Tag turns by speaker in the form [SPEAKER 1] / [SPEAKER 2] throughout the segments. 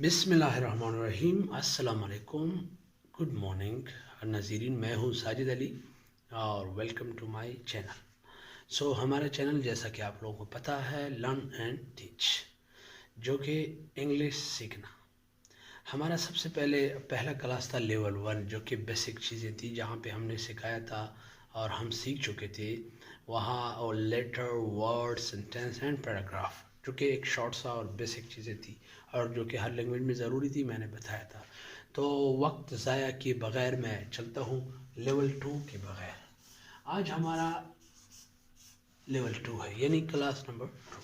[SPEAKER 1] बिस्मिल्लाहिर्रहमानिर्रहीम। अस्सलाम वालेकुम। गुड मॉर्निंग नाज़रीन, मैं हूँ साजिद अली और वेलकम टू माय चैनल। हमारा चैनल जैसा कि आप लोगों को पता है, लर्न एंड टीच, जो कि इंग्लिश सीखना। हमारा सबसे पहला क्लास था लेवल 1, जो कि बेसिक चीज़ें थी, जहाँ पे हमने सिखाया था और हम सीख चुके थे वहाँ। और letter, word, sentence and paragraph, जो कि एक शॉर्ट सा और बेसिक चीज़ें थी और जो कि हर लैंग्वेज में ज़रूरी थी, मैंने बताया था। तो वक्त ज़ाया किए बग़ैर मैं चलता हूँ लेवल 2 के बग़ैर। आज हमारा लेवल 2 है, यानी क्लास नंबर 2।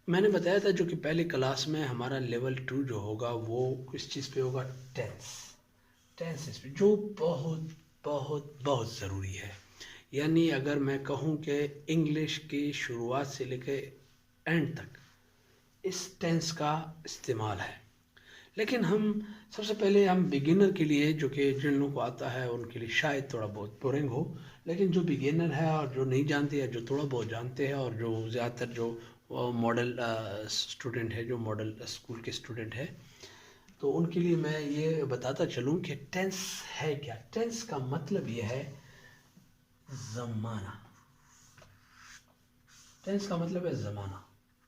[SPEAKER 1] मैंने बताया था जो कि पहले क्लास में हमारा लेवल 2 जो होगा वो किस चीज़ पे होगा? टेंसेस पे, जो बहुत बहुत बहुत ज़रूरी है। यानी अगर मैं कहूँ कि इंग्लिश की शुरुआत से लेकर एंड तक इस टेंस का इस्तेमाल है। लेकिन सबसे पहले हम बिगिनर के लिए, जो कि जिन लोगों को आता है उनके लिए शायद थोड़ा बहुत बोरिंग हो, लेकिन जो बिगिनर है और जो नहीं जानते या जो थोड़ा बहुत जानते हैं और जो ज़्यादातर जो मॉडल स्टूडेंट है, जो मॉडल स्कूल के स्टूडेंट है, तो उनके लिए मैं ये बताता चलूँ कि टेंस है क्या। टेंस का मतलब ये है ज़माना। टेंस का मतलब है ज़माना।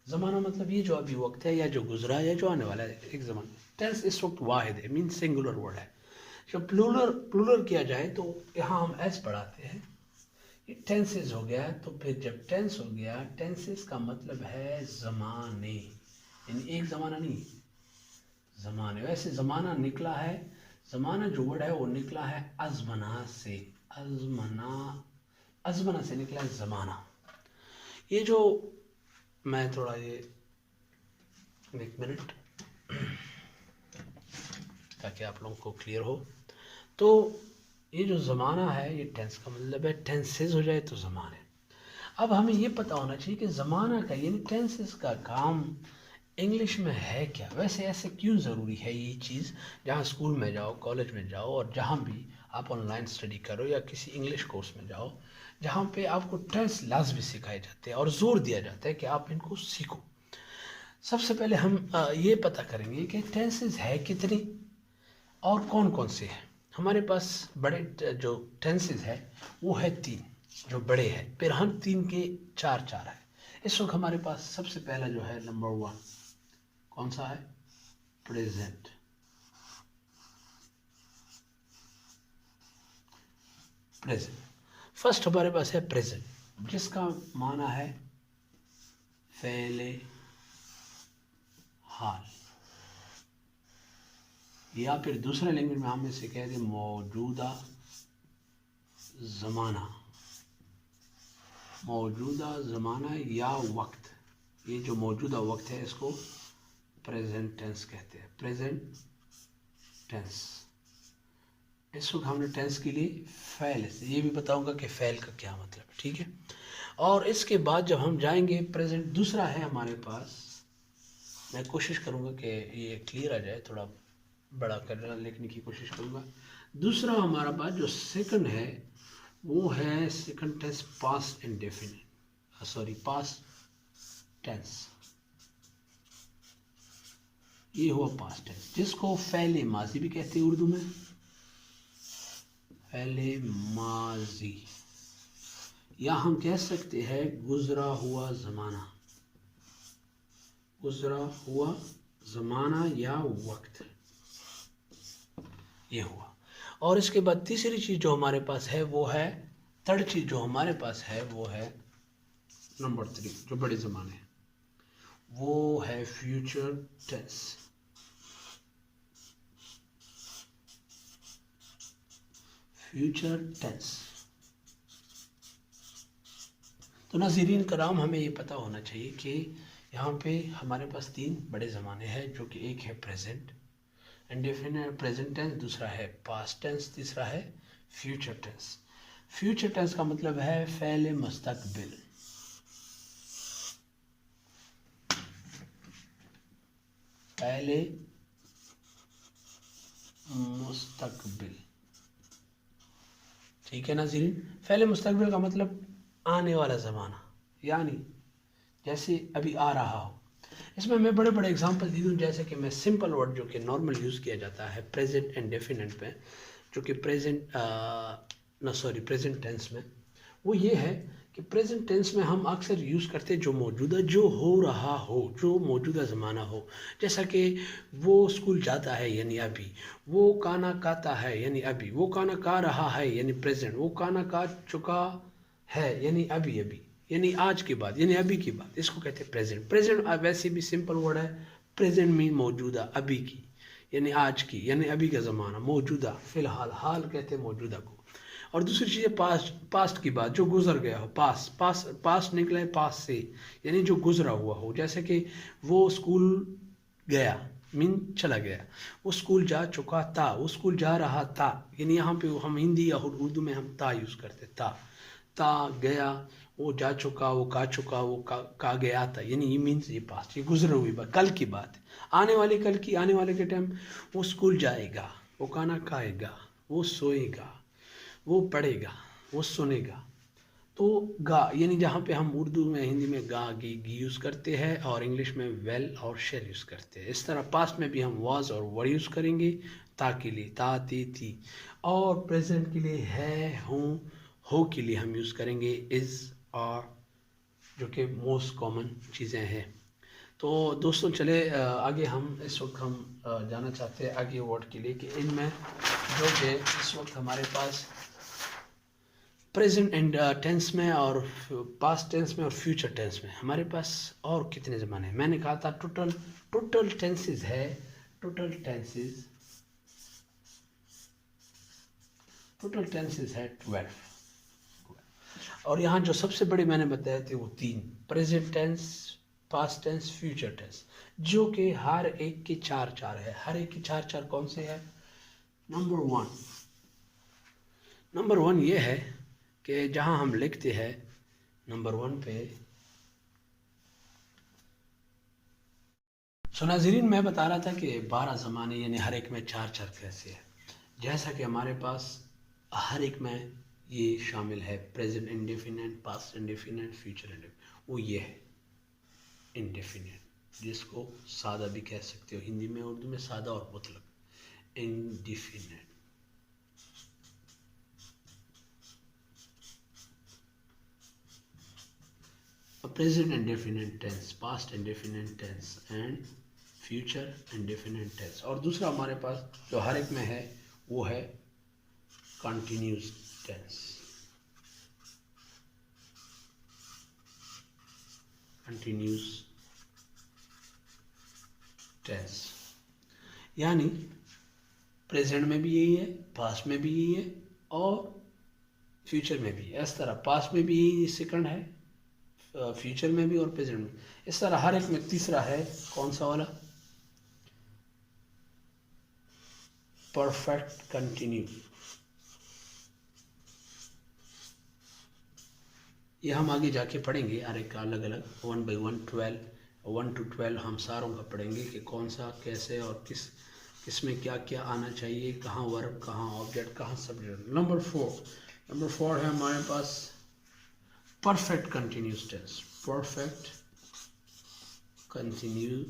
[SPEAKER 1] ज़माना मतलब ये जो अभी वक्त है या जो गुजरा है या जो आने वाला है, एक ज़माना। टेंस इस वक्त वाहिद है, मीन सिंगुलर वर्ड है। जब प्लूरल किया जाए तो यहाँ हम एस पढ़ाते हैं, ये टेंसेस हो गया। तो फिर जब टेंस हो गया, टेंसेस का मतलब है ज़माने, यानी एक ज़माना नहीं, ज़माने। वैसे ज़माना निकला है, ज़माना जो वर्ड है वो निकला है अज़मना से। अज़मना से निकला है ज़माना। ये जो मैं थोड़ा ये एक मिनट, ताकि आप लोगों को क्लियर हो। तो ये जो ज़माना है, ये टेंस का मतलब है, टेंसेस हो जाए तो ज़माने। अब हमें ये पता होना चाहिए कि ज़माना का यानी टेंसेस का काम इंग्लिश में है क्या। वैसे ऐसे क्यों ज़रूरी है ये चीज़? जहाँ स्कूल में जाओ, कॉलेज में जाओ, और जहाँ भी आप ऑनलाइन स्टडी करो या किसी इंग्लिश कोर्स में जाओ, जहाँ पे आपको टेंस लाजमी सिखाए जाते हैं और ज़ोर दिया जाता है कि आप इनको सीखो। सबसे पहले हम ये पता करेंगे कि टेंसेस है कितनी और कौन कौन से हैं। हमारे पास बड़े जो टेंसेस है वो है 3, जो बड़े हैं। फिर हम 3 के 4 है। इस वक्त हमारे पास सबसे पहला जो है नंबर 1, कौन सा है? प्रेजेंट। प्रेजेंट फर्स्ट हमारे पास है प्रेजेंट, जिसका माना है फेले हाल, या फिर दूसरे लैंग्वेज में हम इसे कहते हैं मौजूदा ज़माना। मौजूदा ज़माना या वक्त, ये जो मौजूदा वक्त है इसको प्रेजेंट टेंस कहते हैं। Present tense. इस वक्त हमने टेंस के लिए फैल, ये भी बताऊंगा कि फैल का क्या मतलब है, ठीक है। और इसके बाद जब हम जाएंगे प्रेजेंट, दूसरा है हमारे पास, मैं कोशिश करूंगा कि ये क्लियर आ जाए, थोड़ा बड़ा कर लिखने की कोशिश करूंगा। दूसरा हमारा पास जो सेकंड है वो है second tense past indefinite, sorry past tense. ये हुआ पास्ट टेंस, जिसको फैले माजी भी कहते हैं उर्दू में, फैले माजी, या हम कह सकते हैं गुजरा हुआ ज़माना। गुजरा हुआ ज़माना या वक्त, ये हुआ। और इसके बाद तीसरी चीज़ जो हमारे पास है वो है, थर्ड चीज़ जो हमारे पास है वो है नंबर 3, जो बड़े ज़माने हैं, वो है फ्यूचर टेंस। Future tense. तो नाज़रीन कराम, हमें ये पता होना चाहिए कि यहाँ पे हमारे पास 3 बड़े ज़माने हैं, जो कि एक है प्रेजेंट इंडेफिनिट प्रेजेंट टेंस, दूसरा है पास्ट टेंस, तीसरा है फ्यूचर टेंस। फ्यूचर टेंस का मतलब है फ़ेल मुस्तकबिल। फ़ेल मुस्तकबिल, ठीक है नाज़रीन। फ़ेल मुस्तकबिल का मतलब आने वाला ज़माना, यानी जैसे अभी आ रहा हो। इसमें मैं बड़े बड़े एग्जांपल दे दूँ, जैसे कि मैं सिंपल वर्ड जो कि नॉर्मल यूज़ किया जाता है प्रेजेंट इंडेफिनिट में, जो कि प्रेजेंट टेंस में, वो ये है कि प्रेजेंट टेंस में हम अक्सर यूज़ करते हैं जो मौजूदा, जो हो रहा हो, जो मौजूदा ज़माना हो। जैसा कि वो स्कूल जाता है यानी अभी, वो खाना खाता है यानी अभी, वो खाना खा रहा है यानी प्रेजेंट, वो खाना खा चुका है यानी अभी अभी, यानी आज की बात, यानी अभी की बात, इसको कहते हैं प्रेजेंट। प्रेजेंट वैसे भी सिंपल वर्ड है। प्रेजेंट मीन मौजूदा, अभी की, यानी आज की, यानी अभी का ज़माना, मौजूदा, फिलहाल, हाल कहते हैं मौजूदा को। और दूसरी चीज़ है पास्ट, पास्ट की बात, जो गुजर गया हो, पास्ट, पास्ट निकला है पास्ट से, यानी जो गुजरा हुआ हो। जैसे कि वो स्कूल गया मीन चला गया, वो स्कूल जा चुका था, वो स्कूल जा रहा था, यानी यहाँ पे हम हिंदी या उर्दू में हम ता यूज़ करते, ता गया, वो जा चुका, वो का चुका, वो का गया था, यानी ये मीन्स ये पास्ट, ये गुजरे हुई बात, कल की बात है। आने वाले कल की, आने वाले के टाइम, वो स्कूल जाएगा, वो खाना खाएगा, वो सोएगा, वो पढ़ेगा, वो सुनेगा। तो गा, यानी जहाँ पे हम उर्दू में, हिंदी में गा, गी यूज़ करते हैं, और इंग्लिश में वेल और शेल यूज़ करते हैं। इस तरह पास्ट में भी हम वाज और वर यूज़ करेंगे, ता के लिए ता, ती, थी। और प्रेजेंट के लिए है, हूँ, हो के लिए हम यूज़ करेंगे इज़ और, जो कि मोस्ट कॉमन चीज़ें हैं। तो दोस्तों चले आगे, हम इस वक्त हम जाना चाहते हैं आगे वर्ड के लिए कि इनमें जो कि इस वक्त हमारे पास प्रेजेंट एंड टेंस में और पास्ट टेंस में और फ्यूचर टेंस में हमारे पास और कितने ज़माने हैं। मैंने कहा था टोटल टेंसेस है, टोटल टेंसेस है 12। और यहाँ जो सबसे बड़े मैंने बताए थे वो 3, present tense, past tense, future tense, जो कि हर एक के 4 है। हर एक के 4 कौन से है? नंबर वन ये है कि जहाँ हम लिखते हैं नंबर 1 पे, सो नाज़रीन मैं बता रहा था कि 12 ज़माने, यानी हर एक में 4 कैसे है। जैसा कि हमारे पास हर एक में ये शामिल है, present indefinite, past indefinite, future indefinite. वो ये है इंडेफिनिट, जिसको सादा भी कह सकते हो, हिंदी में उर्दू में सादा और मुतलक, indefinite. Present indefinite tense, past indefinite tense and future indefinite tense. और दूसरा हमारे पास जो हर एक में है वो है कंटिन्यूस टेंस, कंटिन्यूस टेंस, यानी प्रेजेंट में भी यही है, पास्ट में भी यही है और फ्यूचर में भी। इस तरह पास्ट में भी यही सेकंड है, फ्यूचर में भी और प्रेजेंट में। इस तरह हर एक में तीसरा है, कौन सा वाला? Perfect continue. ये हम आगे जाके पढ़ेंगे हर एक का अलग अलग, 1 by 1, 1 to 12 हम सारों का पढ़ेंगे कि कौन सा कैसे और किस में क्या क्या आना चाहिए, कहाँ वर्ब, कहाँ ऑब्जेक्ट, कहाँ सब्जेक्ट। नंबर 4 है हमारे पास perfect continuous tense, perfect continue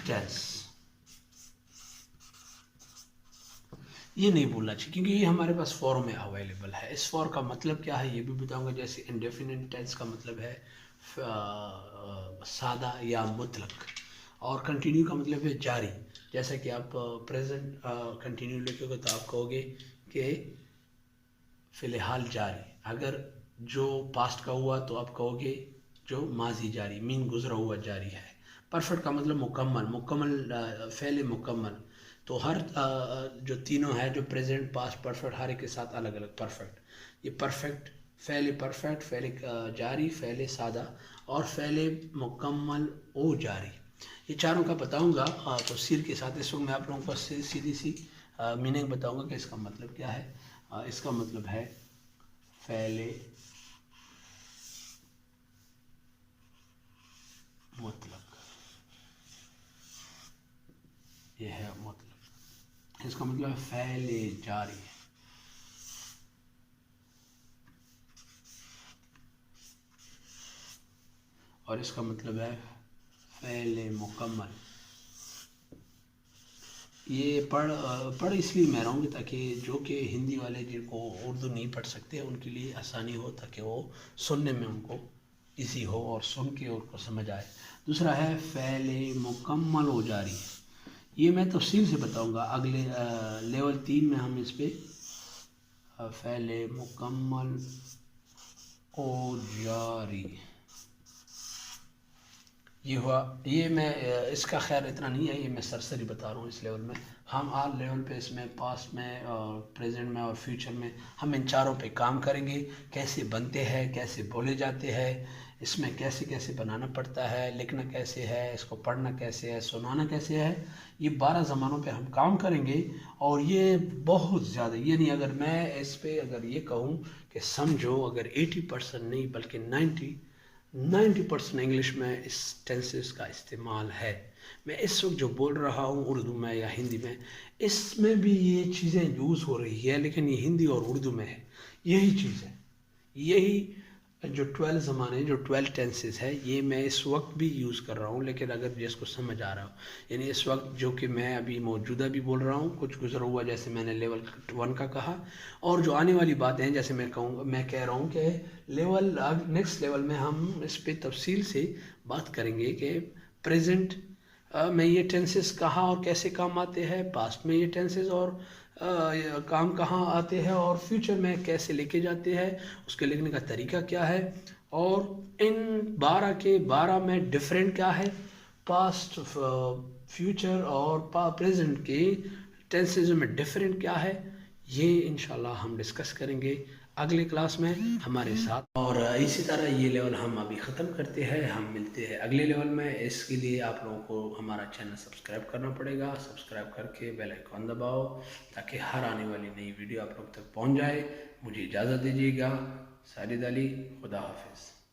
[SPEAKER 1] tense. ये नहीं भूलना चाहिए क्योंकि ये हमारे पास फॉर्म में अवेलेबल है। इस फॉर्म का मतलब क्या है ये भी बताऊंगा। जैसे इंडेफिनिट टेंस का मतलब है सादा या मुतलक, और कंटिन्यू का मतलब है जारी। जैसा कि आप प्रेजेंट कंटिन्यू लिखोगे तो आप कहोगे कि फ़िलहाल जारी। अगर जो पास्ट का हुआ तो आप कहोगे जो माजी जारी, मीन गुजरा हुआ जारी है। परफेक्ट का मतलब मुकम्मल, फ़ेल मुकम्मल। तो हर जो तीनों है, जो प्रेजेंट, पास्ट, परफेक्ट, हर एक के साथ अलग अलग परफेक्ट। ये परफेक्ट, फ़ेल परफेक्ट, फ़ेल जारी, फ़ेल सादा और फ़ेल मुकम्मल ओ जारी, ये चारों का बताऊंगा तफसीर के साथ। इस वक्त मैं आप लोगों को सीधी सी मीनिंग बताऊंगा कि इसका मतलब क्या है। इसका मतलब है फ़ेल मुतलक, ये है मतलब, इसका मतलब है फ़ेल जारी, और इसका मतलब है फ़ेल मुकम्मल। ये पढ़ इसलिए मैं रहा हूँ ताकि जो कि हिंदी वाले जिनको उर्दू नहीं पढ़ सकते उनके लिए आसानी हो, ताकि वो सुनने में उनको इजी हो और सुन के उनको समझ आए। दूसरा है फ़ेल मुकम्मल हो जारी है, ये मैं तफसील से बताऊंगा अगले लेवल 3 में। हम इस पर फ़ेल मुकम्मल हो जारी ये हुआ। ये मैं इसका खैर इतना नहीं है, ये मैं सरसरी बता रहा हूँ इस लेवल में। हम हर लेवल पे इसमें पास्ट में और प्रेजेंट में और फ्यूचर में हम इन चारों पे काम करेंगे। कैसे बनते हैं, कैसे बोले जाते हैं, इसमें कैसे कैसे बनाना पड़ता है, लिखना कैसे है, इसको पढ़ना कैसे है, सुनाना कैसे है, ये 12 ज़मानों पे हम काम करेंगे। और ये बहुत ज़्यादा, ये नहीं, अगर मैं इस पर अगर ये कहूँ कि समझो अगर 80% नहीं बल्कि 90% इंग्लिश में इस टेंसेस का इस्तेमाल है। मैं इस वक्त जो बोल रहा हूँ उर्दू में या हिंदी में, इसमें भी ये चीज़ें यूज़ हो रही है, लेकिन ये हिंदी और उर्दू में है। यही चीज़ है, यही जो 12 ज़माने, जो 12 टेंसेस है, ये मैं इस वक्त भी यूज़ कर रहा हूँ। लेकिन अगर जिसको समझ आ रहा हो, यानी इस वक्त जो कि मैं अभी मौजूदा भी बोल रहा हूँ, कुछ गुजरा हुआ जैसे मैंने लेवल 1 का कहा, और जो आने वाली बातें हैं जैसे मैं कह रहा हूँ कि लेवल नेक्स्ट लेवल में हम इस पर तफसील से बात करेंगे कि प्रेजेंट में ये टेंसेस कहाँ और कैसे काम आते हैं, पास्ट में ये टेंसेस और काम कहाँ आते हैं, और फ्यूचर में कैसे लेके जाते हैं, उसके लिखने का तरीका क्या है, और इन 12 के 12 में डिफरेंट क्या है, पास्ट, फ्यूचर और प्रेजेंट के टेंसेस में डिफरेंट क्या है, ये इंशाल्लाह हम डिस्कस करेंगे अगले क्लास में हमारे साथ। और इसी तरह ये लेवल हम अभी ख़त्म करते हैं, हम मिलते हैं अगले लेवल में। इसके लिए आप लोगों को हमारा चैनल सब्सक्राइब करना पड़ेगा। सब्सक्राइब करके बेल आइकॉन दबाओ ताकि हर आने वाली नई वीडियो आप लोग तक पहुंच जाए। मुझे इजाज़त दीजिएगा। साजिद अली, खुदा हाफिज़।